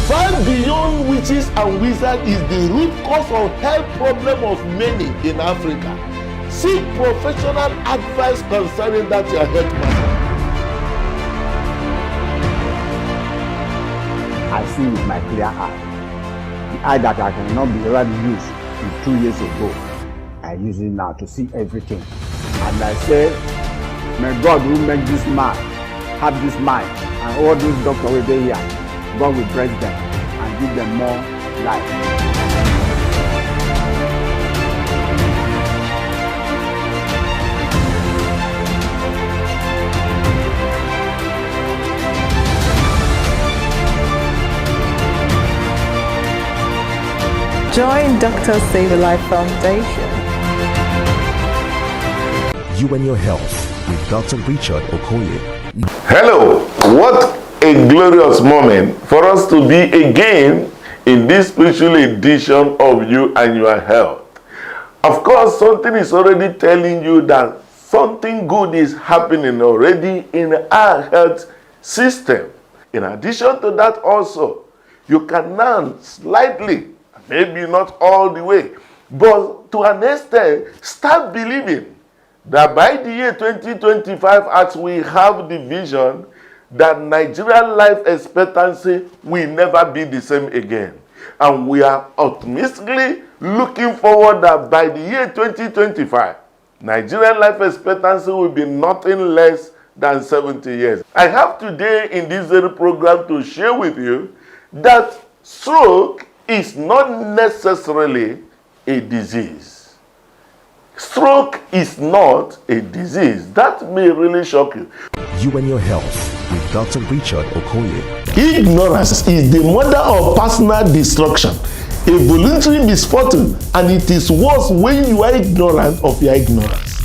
Far beyond witches and wizards is the root cause of health problem of many in Africa. Seek professional advice concerning that your health matter. I see with my clear eye. The eye that I cannot be able to use 2 years ago, I use it now to see everything. And I say, may God who make this man have this mind, and all those doctors will be here. God will bless them and give them more life. Join Dr. Save a Life Foundation. You and your health with Dr. Richard Okoye. Hello, what a glorious moment for us to be again in this special edition of You and Your Health. Of course, something is already telling you that something good is happening already in our health system. In addition to that also, you can now slightly, maybe not all the way, but to an extent, start believing that by the year 2025, as we have the vision, that Nigerian life expectancy will never be the same again. And we are optimistically looking forward that by the year 2025, Nigerian life expectancy will be nothing less than 70 years. I have today in this very program to share with you that stroke is not necessarily a disease. Stroke is not a disease. That may really shock you. You and your health with Dr. Richard Okoye. Ignorance is the mother of personal destruction, a voluntary misfortune, and it is worse when you are ignorant of your ignorance.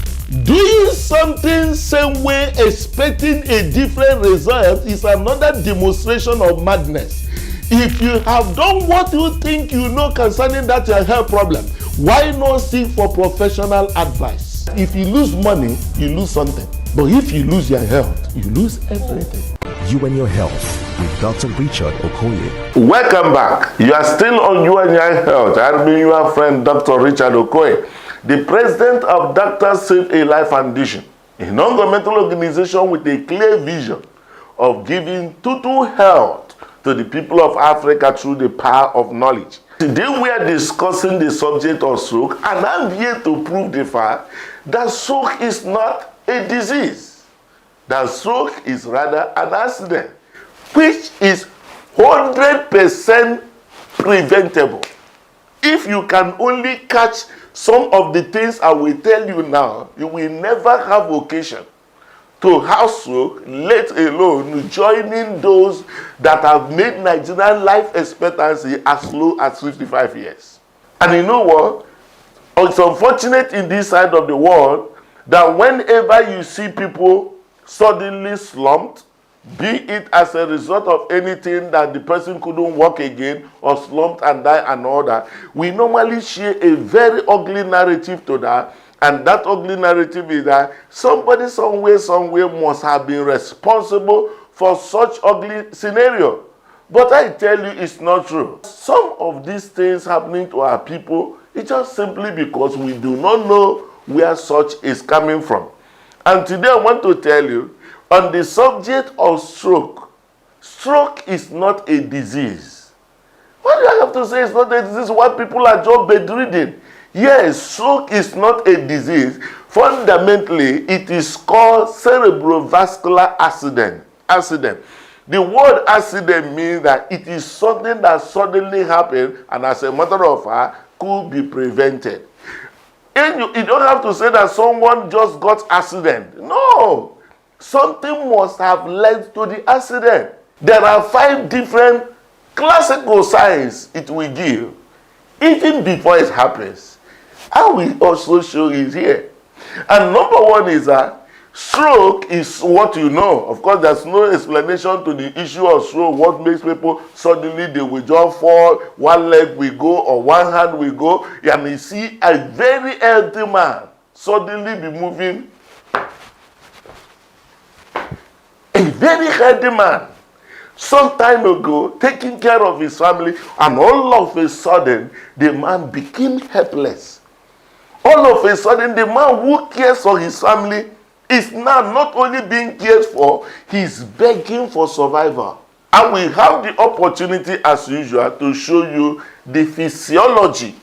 Doing something same way expecting a different result is another demonstration of madness. If you have done what you think you know concerning that your health problem, why not seek for professional advice? If you lose money, you lose something. But if you lose your health, you lose everything. You and your health with Dr. Richard Okoye. Welcome back. You are still on You and Your Health. I'll be your friend, Dr. Richard Okoye, the president of Dr. Save a Life Foundation, a non-governmental organization with a clear vision of giving total health to the people of Africa through the power of knowledge. Today we are discussing the subject of stroke, and I'm here to prove the fact that stroke is not a disease. That stroke is rather an accident, which is 100% preventable. If you can only catch some of the things I will tell you now, you will never have occasion to have stroke, let alone joining those that have made Nigerian life expectancy as low as 55 years. And you know what? It's unfortunate in this side of the world that whenever you see people suddenly slumped, be it as a result of anything that the person couldn't walk again or slumped and died and all that, we normally share a very ugly narrative to that. And that ugly narrative is that somebody somewhere must have been responsible for such ugly scenario. But I tell you, it's not true. Some of these things happening to our people, it's just simply because we do not know where such is coming from. And today I want to tell you, on the subject of stroke, stroke is not a disease. What do I have to say it's not a disease? Why people are just bedridden? Yes, stroke is not a disease. Fundamentally, it is called cerebrovascular accident. The word accident means that it is something that suddenly happened and as a matter of fact could be prevented. And you don't have to say that someone just got accident. No. Something must have led to the accident. There are 5 different classical signs it will give, even before it happens. I will also show it here. And number 1 is that stroke is what you know. Of course, there's no explanation to the issue of stroke. What makes people suddenly they will just fall, one leg will go or one hand will go. And you see a very healthy man suddenly be moving. A very healthy man some time ago, taking care of his family, and all of a sudden, the man became helpless. All of a sudden, the man who cares for his family is now not only being cared for, he's begging for survival. And we have the opportunity, as usual, to show you the physiology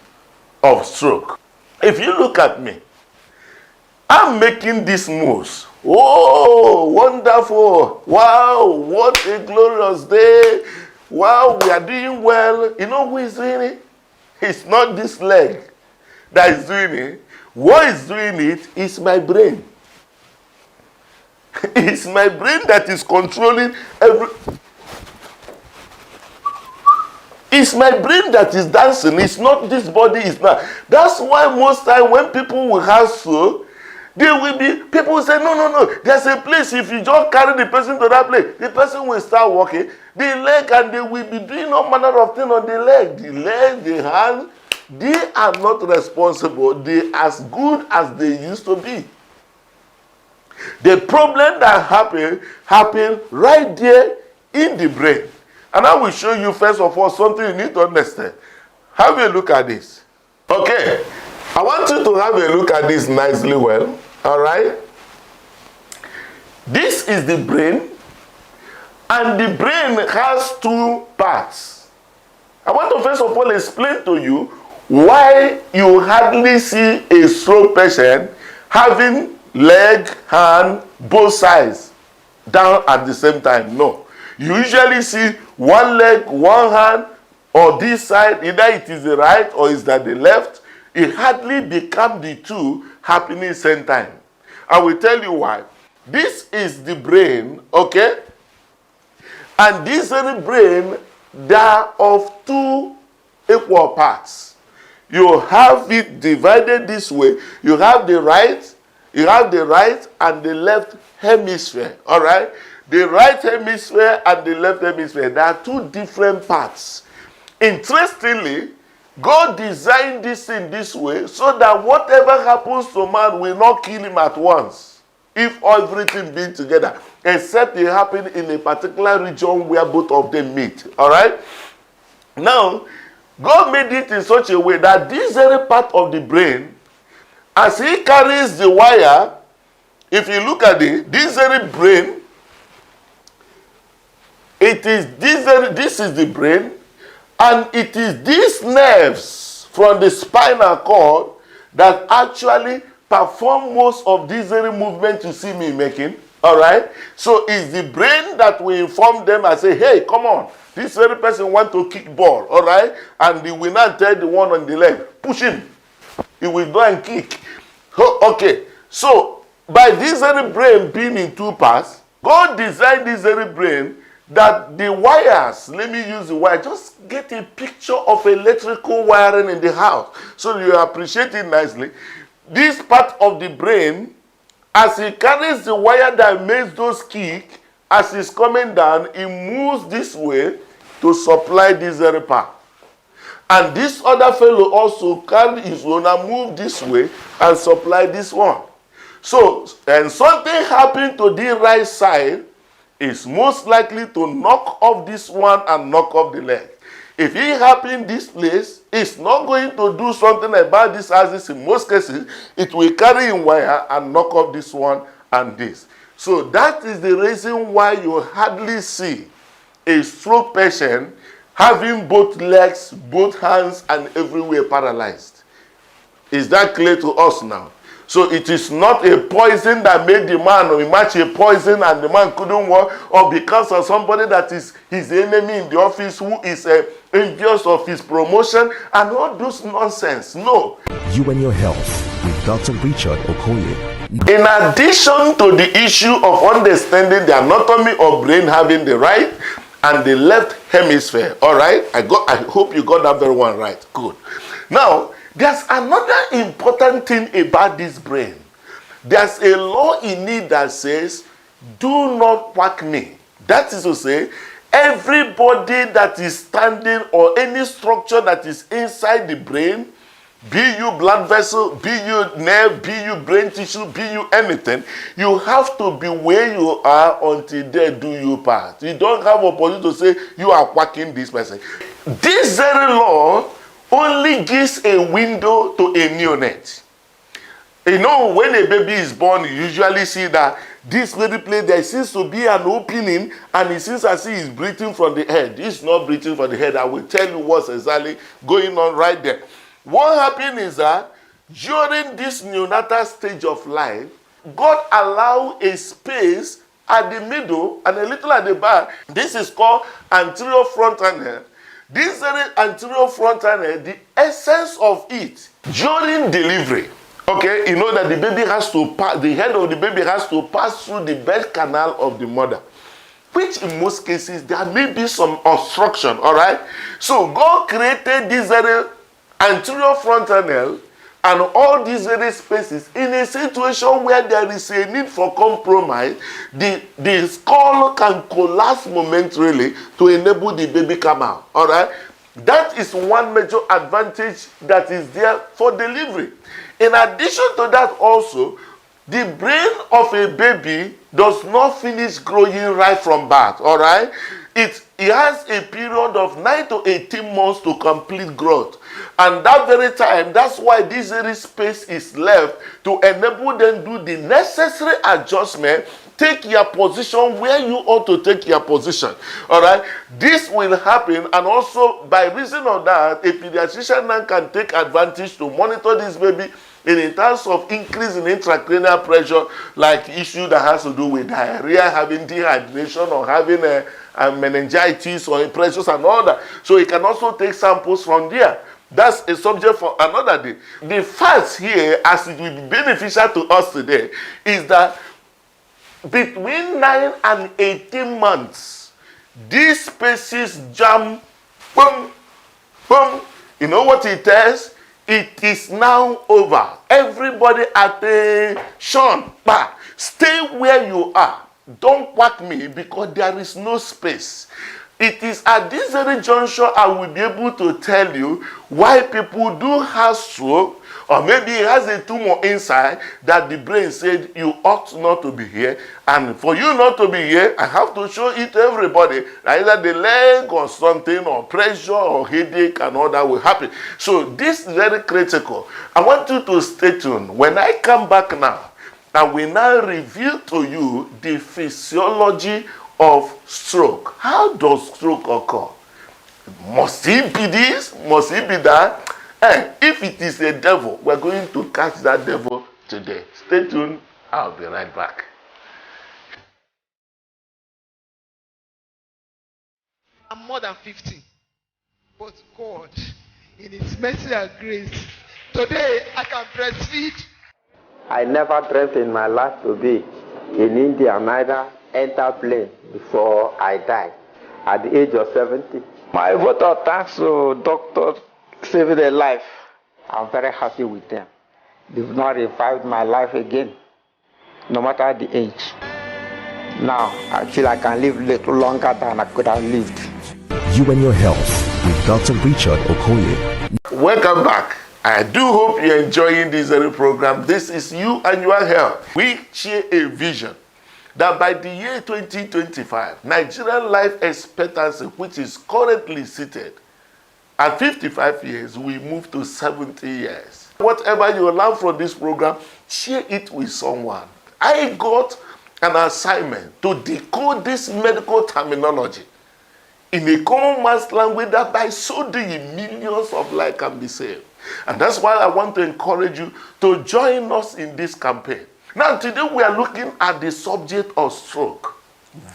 of stroke. If you look at me, I'm making these moves. Oh, wonderful. Wow, what a glorious day. Wow, we are doing well. You know who is doing it? It's not this leg that is doing it. What is doing it is my brain. It's my brain that is controlling every... It's my brain that is dancing. It's not this body. Is not. That's why most time when people will have stroke, there will be people who say, no. There's a place. If you just carry the person to that place, the person will start walking. The leg, and they will be doing all manner of things on the leg. The leg, the hand, they are not responsible. They are as good as they used to be. The problem that happened right there in the brain. And I will show you first of all something you need to understand. Have a look at this. Okay. I want you to have a look at this nicely well. All right. This is the brain. And the brain has two parts. I want to first of all explain to you why you hardly see a stroke patient having leg, hand, both sides down at the same time. No. You usually see one leg, one hand, or this side, either it is the right or is that the left. It hardly becomes the two happening same time. I will tell you why. This is the brain, okay? And this is the brain, they are of two equal parts. You have it divided this way. You have the right and the left hemisphere, all right? The right hemisphere and the left hemisphere, there are two different parts. Interestingly, God designed this in this way so that whatever happens to man will not kill him at once, if everything being together, except it happened in a particular region where both of them meet. All right? Now, God made it in such a way that this very part of the brain, as he carries the wire, if you look at it, this very brain, this is the brain, and it is these nerves from the spinal cord that actually perform most of these very movements you see me making. All right? So it's the brain that will inform them and say, hey, come on, this very person wants to kick ball. All right? And they will not tell the one on the leg, push him. He will go and kick. Okay. So by this very brain being in two parts, God designed this very brain that the wires, let me use the wire, just get a picture of electrical wiring in the house so you appreciate it nicely. This part of the brain, as he carries the wire that makes those kick, as he's coming down, he moves this way to supply this very part. And this other fellow also carry his own and move this way and supply this one. So, and something happened to the right side, is most likely to knock off this one and knock off the leg. If it happened this place, it's not going to do something about this as this in most cases. It will carry in wire and knock off this one and this. So that is the reason why you hardly see a stroke patient having both legs, both hands, and everywhere paralyzed. Is that clear to us now? So it is not a poison that made the man, or match a poison and the man couldn't work, or because of somebody that is his enemy in the office who is envious of his promotion and all those nonsense. No. You and your health with Dr. Richard Okoye. In addition to the issue of understanding the anatomy of brain having the right and the left hemisphere, all right? I hope you got that very one right. Good. Now, there's another important thing about this brain. There's a law in it that says, do not whack me. That is to say, everybody that is standing or any structure that is inside the brain be you blood vessel, be you nerve, be you brain tissue, be you anything, you have to be where you are until they do you part. You don't have opportunity to say you are quacking this person. This very law only gives a window to a neonate. You know, when a baby is born, you usually see that this very place, there seems to be an opening, and it seems as if he's breathing from the head. He's not breathing from the head. I will tell you what's exactly going on right there. What happened is that during this neonatal stage of life, God allowed a space at the middle and a little at the back. This is called anterior frontal nerve. This anterior frontal nerve, the essence of it, during delivery, okay, you know that the baby has to pass, the head of the baby has to pass through the birth canal of the mother, which in most cases there may be some obstruction, all right? So God created this anterior frontal nerve and all these very spaces in a situation where there is a need for compromise. The skull can collapse momentarily to enable the baby come out, all right? That is one major advantage that is there for delivery. In addition to that also, the brain of a baby does not finish growing right from birth, all right? It has a period of 9 to 18 months to complete growth. And that very time, that's why this very space is left to enable them to do the necessary adjustment, take your position where you ought to take your position. All right? This will happen, and also by reason of that, a pediatrician now can take advantage to monitor this baby in terms of increase in intracranial pressure, like issue that has to do with diarrhea, having dehydration, or having a meningitis or pressures and all that. So he can also take samples from there. That's a subject for another day. The fact here, as it will be beneficial to us today, is that between 9 and 18 months, these spaces jam, boom, boom. You know what it tells? It is now over. Everybody attention. Stay where you are. Don't quack me because there is no space. It is at this very juncture I will be able to tell you why people do have stroke, or maybe it has a tumor inside that the brain said you ought not to be here. And for you not to be here, I have to show it to everybody that either the leg or something or pressure or headache and all that will happen. So this is very critical. I want you to stay tuned. When I come back now, I will now reveal to you the physiology of stroke. How does stroke occur? Must it be this? Must it be that? And if it is a devil, we're going to catch that devil today. Stay tuned. I'll be right back. I'm more than 50. But God, in His mercy and grace, today I can breastfeed. I never dreamt in my life to be in India, neither enter plane before I died at the age of 70. My vote of thanks to Dr. Saving a Life. I'm very happy with them. They've not revived my life again, no matter the age. Now, I feel I can live a little longer than I could have lived. You and Your Health with Dr. Richard Okoye. Welcome back. I do hope you're enjoying this very program. This is You and Your Health. We share a vision that by the year 2025, Nigerian life expectancy, which is currently seated at 55 years, we move to 70 years. Whatever you learn from this program, share it with someone. I got an assignment to decode this medical terminology in a common man's language that by so doing millions of lives can be saved. And that's why I want to encourage you to join us in this campaign. Now, today we are looking at the subject of stroke.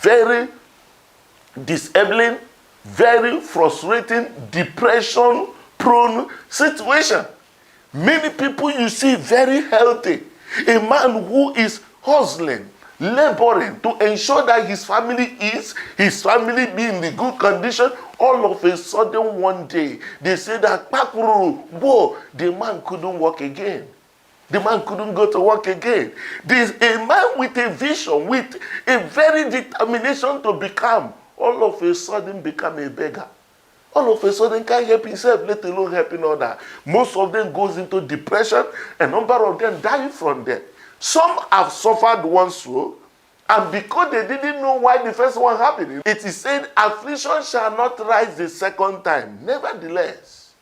Very disabling, very frustrating, depression-prone situation. Many people you see very healthy. A man who is hustling, laboring to ensure that his family eats, his family be in the good condition. All of a sudden one day, they say that, whoa, the man couldn't walk again. The man couldn't go to work again. There's a man with a vision, with a very determination to become, all of a sudden become a beggar. all of a sudden can't help himself, let alone helping others. Most of them goes into depression, a number of them die from them. Some have suffered one stroke, and because they didn't know why the first one happened, it is said, affliction shall not rise the second time. Nevertheless,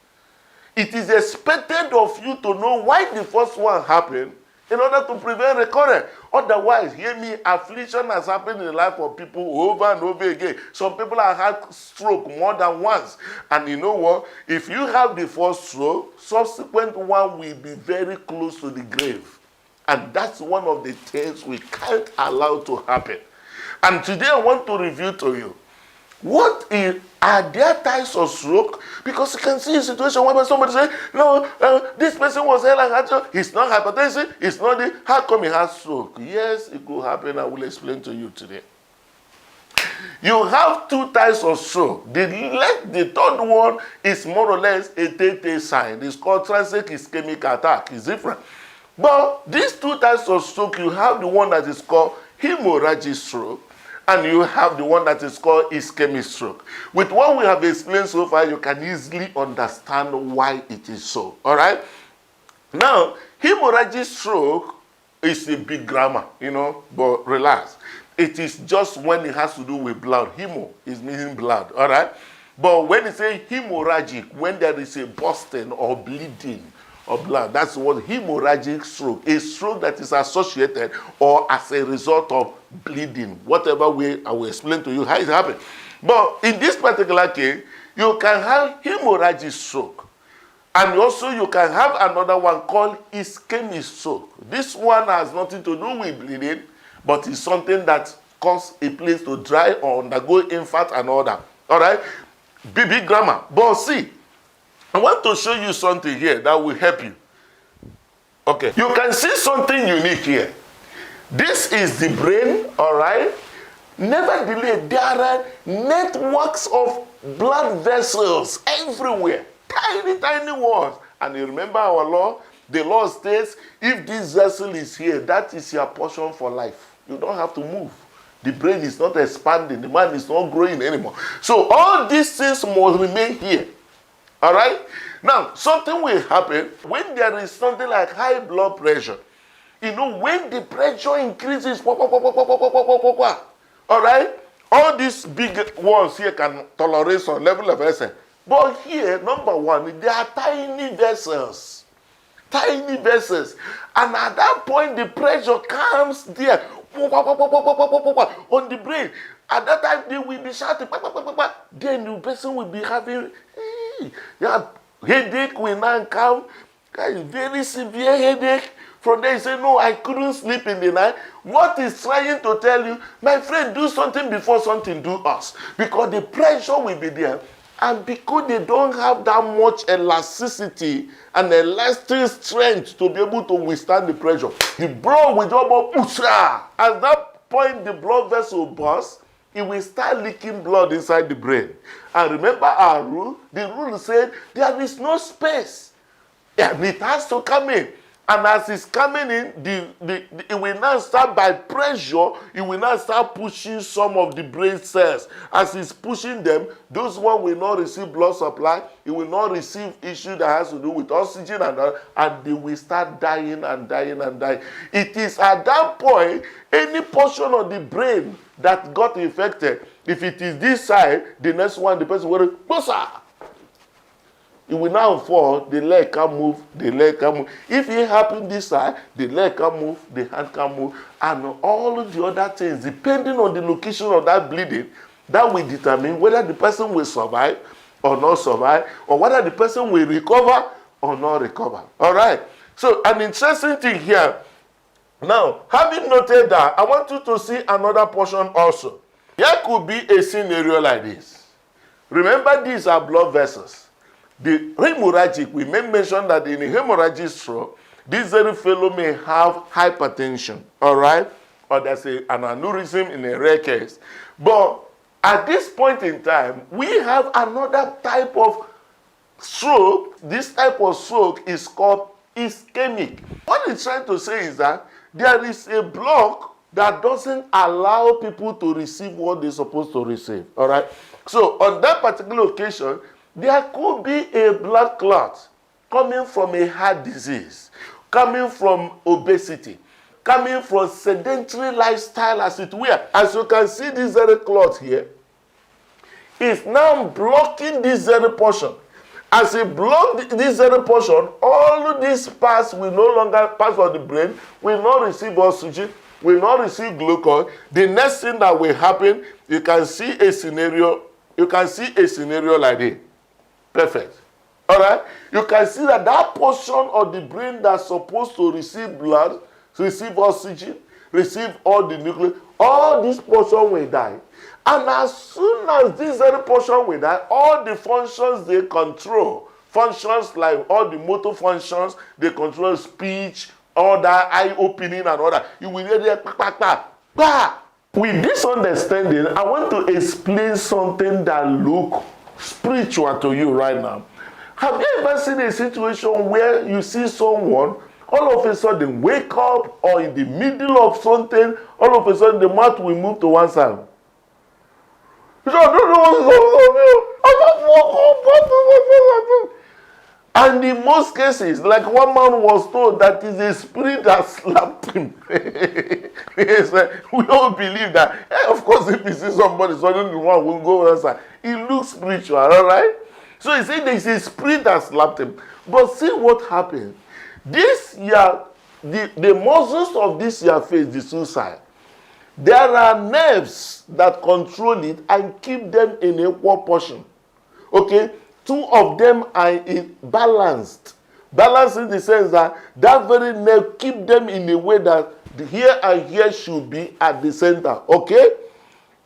it is expected of you to know why the first one happened in order to prevent recurrence. Otherwise, hear me, affliction has happened in the life of people over and over again. Some people have had stroke more than once. And you know what? If you have the first stroke, subsequent one will be very close to the grave. And that's one of the things we can't allow to happen. And today I want to reveal to you, are there types of stroke? Because you can see a situation where somebody say, no, this person was like he's not hypertensive, it's not the, how come he has stroke? Yes, it could happen. I will explain to you today. You have two types of stroke. The third one is more or less a T sign. It's called transient ischemic attack. It's different. But these two types of stroke, you have the one that is called hemorrhagic stroke, and you have the one that is called ischemic stroke. With what we have explained so far, you can easily understand why it is so. All right? Now, hemorrhagic stroke is a big grammar, but relax. It is just when it has to do with blood. Hemo is meaning blood. All right? But when you say hemorrhagic, when there is a bursting or bleeding of blood, that's what hemorrhagic stroke, a stroke that is associated or as a result of bleeding, whatever way I will explain to you how it happened. But in this particular case, you can have hemorrhagic stroke, and also you can have another one called ischemic stroke. This one has nothing to do with bleeding, but it's something that causes a place to dry or undergo infarct and all that. All right? Big grammar. But see, I want to show you something here that will help you. Okay. You can see something unique here. This is the brain, all right? Nevertheless, there are networks of blood vessels everywhere. Tiny, tiny ones. And you remember our law? The law states, if this vessel is here, that is your portion for life. You don't have to move. The brain is not expanding. The man is not growing anymore. So all these things must remain here. All right? Now, something will happen when there is something like high blood pressure. When the pressure increases, all right? All these big ones here can tolerate some level of essence. But here, number one, there are tiny vessels. Tiny vessels. And at that point, the pressure comes there on the brain. At that time, they will be shouting. Then the person will be having headache will now come. Very severe headache. From there, you say, no, I couldn't sleep in the night. What is trying to tell you? My friend, do something before something do us. Because the pressure will be there. And because they don't have that much elasticity and elastic strength to be able to withstand the pressure, the blood will just go, at that point, the blood vessel bursts. It will start leaking blood inside the brain. And remember our rule? The rule said there is no space. And it has to come in. And as it's coming in, it will now start by pressure. It will now start pushing some of the brain cells. As it's pushing them, those ones will not receive blood supply. It will not receive issue that has to do with oxygen, and they will start dying and dying and dying. It is at that point, any portion of the brain that got infected, if it is this side, the next one, the person will go, it will now fall, the leg can move, the leg can move. If it happens this side, the leg can move, the hand can move, and all of the other things, depending on the location of that bleeding, that will determine whether the person will survive or not survive, or whether the person will recover or not recover. All right? So, an interesting thing here. Now, having noted that, I want you to see another portion also. There could be a scenario like this. Remember, these are blood vessels. The hemorrhagic, we may mention that in a hemorrhagic stroke, this very fellow may have hypertension, all right? Or there's an aneurysm in a rare case. But at this point in time, we have another type of stroke. This type of stroke is called ischemic. What it's trying to say is that there is a block that doesn't allow people to receive what they're supposed to receive, all right? So on that particular occasion, There could be a blood clot coming from a heart disease, coming from obesity, coming from sedentary lifestyle, as it were. As you can see, this very clot here is now blocking this very portion. As it blocks this very portion, all these parts will no longer pass on the brain, will not receive oxygen, will not receive glucose. The next thing that will happen, you can see a scenario like this. Perfect. All right? You can see that that portion of the brain that's supposed to receive blood, receive oxygen, receive all the nucleus, all this portion will die. And as soon as this very portion will die, all the functions they control, functions like all the motor functions, they control speech, all that eye opening and all that. You will hear that. With this understanding, I want to explain something that looks spiritual to you right now. Have you ever seen a situation where you see someone all of a sudden wake up, or in the middle of something, all of a sudden the mouth will move to one side? I don't know what's going on. And in most cases, like one man was told that it's a spirit that slapped him. We all believe that. Of course, if you see somebody, suddenly one will go outside. It looks spiritual, all right? So he said there's a spirit that slapped him. But see what happened. This year, the muscles of this year face, the suicide, there are nerves that control it and keep them in equal portion. Okay? Two of them are balanced. Balanced in the sense that that very nerve keep them in a way that here and here should be at the center. Okay?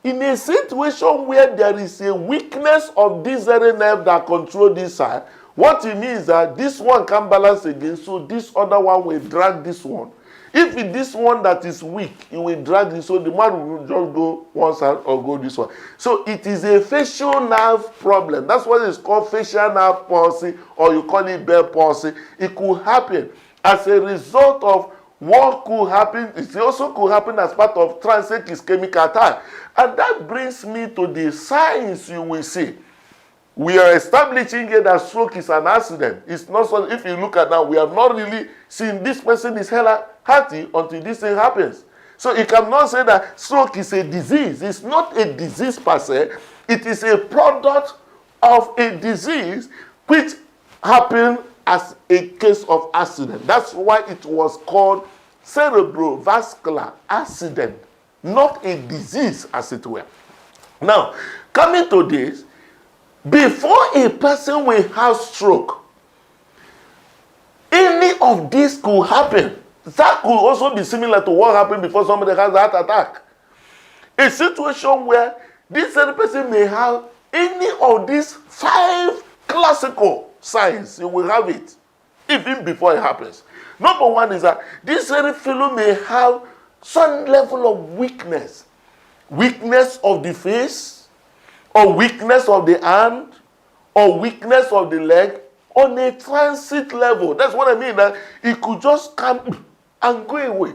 In a situation where there is a weakness of this very nerve that control this side, what it means is that this one can balance again, so this other one will drag this one. If it's this one that is weak, it will drag this, so the man will just go one side or go this one. So it is a facial nerve problem. That's what is called facial nerve palsy, or you call it Bell palsy. It could happen as a result of what could happen. It also could happen as part of transient ischemic attack. And that brings me to the signs you will see. We are establishing here that stroke is an accident. It's not so. If you look at that, we have not really seen this person is healthy until this thing happens. So you cannot say that stroke is a disease. It's not a disease per se. It is a product of a disease which happened as a case of accident. That's why it was called cerebrovascular accident, not a disease as it were. Now, coming to this, before a person will have stroke, any of this could happen. That could also be similar to what happened before somebody has a heart attack. A situation where this person may have any of these 5 classical signs. You will have it even before it happens. Number one is that this very fellow may have some level of weakness. Weakness of the face, or weakness of the hand, or weakness of the leg, on a transit level. That's what I mean, that it could just come and go away.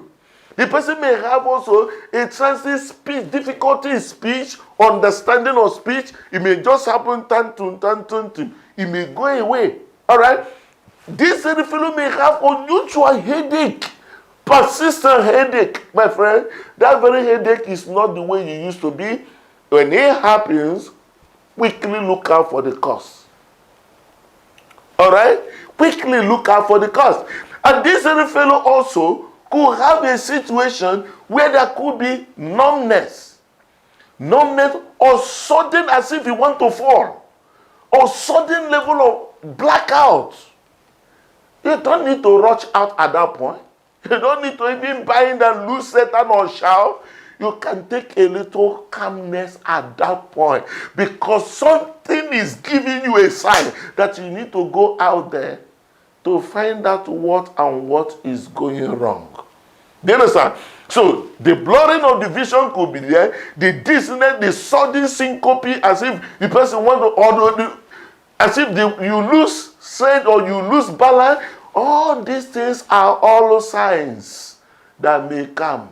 The person may have also a transit speech, difficulty in speech, understanding of speech. It may just happen, it may go away. All right? This fellow may have unusual headache, persistent headache, my friend. That very headache is not the way you used to be. When it happens, quickly look out for the cause. All right? Quickly look out for the cause. And this fellow also could have a situation where there could be numbness. Numbness, or sudden as if you want to fall, or sudden level of blackout. You don't need to rush out at that point. You don't need to even bind and loose Satan or shout. You can take a little calmness at that point, because something is giving you a sign that you need to go out there to find out what is going wrong. Do you understand? So the blurring of the vision could be there, the dizziness, the sudden syncope, as if the person wants to order, as if you lose strength or you lose balance. All these things are all signs that may come.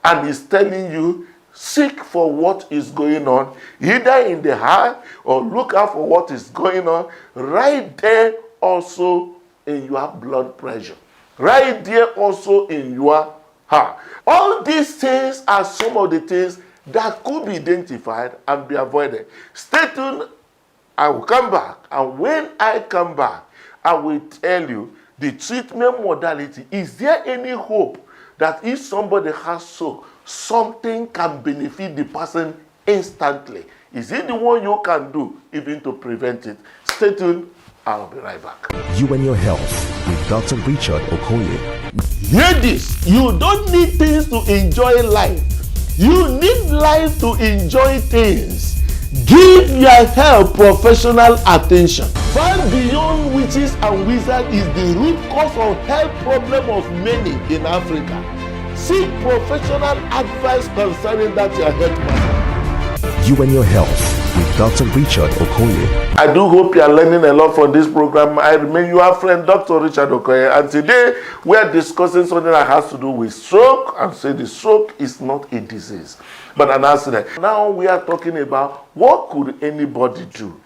And he's telling you seek for what is going on, either in the heart or look out for what is going on right there also in your blood pressure, right there also in your heart. All these things are some of the things that could be identified and be avoided. Stay tuned. I will come back, and when I come back, I will tell you the treatment modality. Is there any hope that if somebody has stroke, something can benefit the person instantly? Is it the one you can do even to prevent it? Stay tuned. I'll be right back. You and Your Health with Dr. Richard Okoye. Hear this. You don't need things to enjoy life. You need life to enjoy things. Give your health professional attention. Far beyond witches and wizards is the root cause of health problem of many in Africa. Seek professional advice concerning that your health matter. You and Your Health with Dr. Richard Okoye. I do hope you are learning a lot from this program. I remain your friend, Dr. Richard Okoye, and today we are discussing something that has to do with stroke, and say the stroke is not a disease, but an accident. Now we are talking about what could anybody do.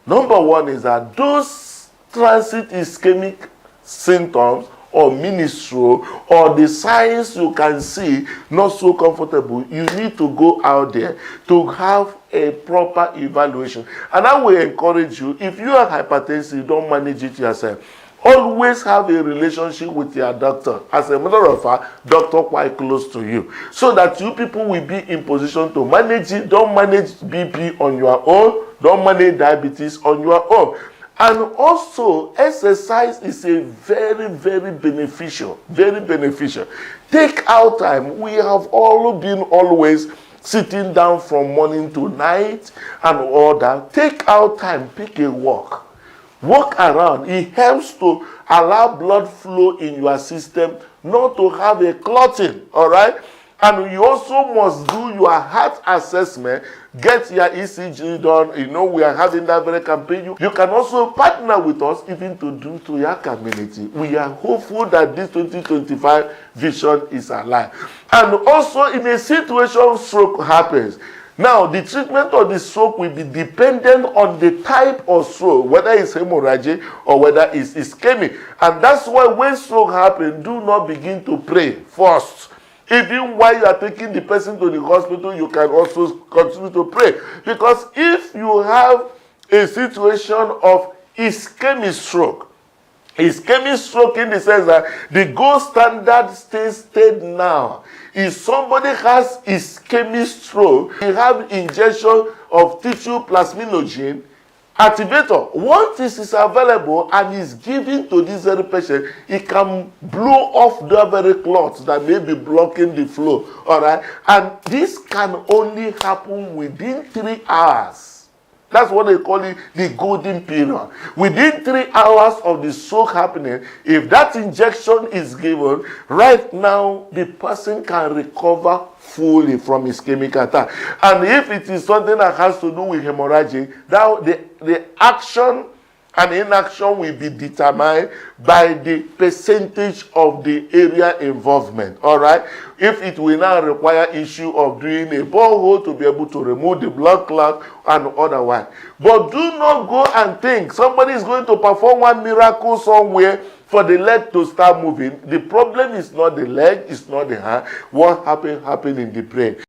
Number one is that those transit ischemic symptoms or mini stroke or the signs you can see not so comfortable, you need to go out there to have a proper evaluation. And I will encourage you, if you are hypertensive, don't manage it yourself. Always have a relationship with your doctor. As a matter of fact, doctor quite close to you, so that you people will be in position to manage it. Don't manage BP on your own. Don't manage diabetes on your own. And also, exercise is a very, very beneficial. Very beneficial. Take out time. We have all been always sitting down from morning to night and all that. Take out time. Pick a walk. Walk around. It helps to allow blood flow in your system, not to have a clotting. All right? And you also must do your heart assessment. Get your ECG done. You know, we are having that very campaign. You can also partner with us even to do to your community. We are hopeful that this 2025 vision is alive. And also, in a situation stroke happens, now the treatment of the stroke will be dependent on the type of stroke, whether it's hemorrhagic or whether it's ischemic. And that's why when stroke happens, do not begin to pray first. Even while you are taking the person to the hospital, you can also continue to pray. Because if you have a situation of ischemic stroke in the sense that the gold standard stayed now. If somebody has ischemic stroke, you have injection of tissue plasminogen activator. Once this is available and is given to this very patient, it can blow off the very clots that may be blocking the flow. All right, and this can only happen within 3 hours. That's what they call it, the golden period. Within 3 hours of the stroke happening, if that injection is given, right now the person can recover fully from ischemic attack. And if it is something that has to do with hemorrhagic, now the action and inaction will be determined by the percentage of the area involvement. All right? If it will now require issue of doing a borehole to be able to remove the blood clot and otherwise. But do not go and think somebody is going to perform one miracle somewhere for the leg to start moving. The problem is not the leg, it's not the hand. What happened in the brain.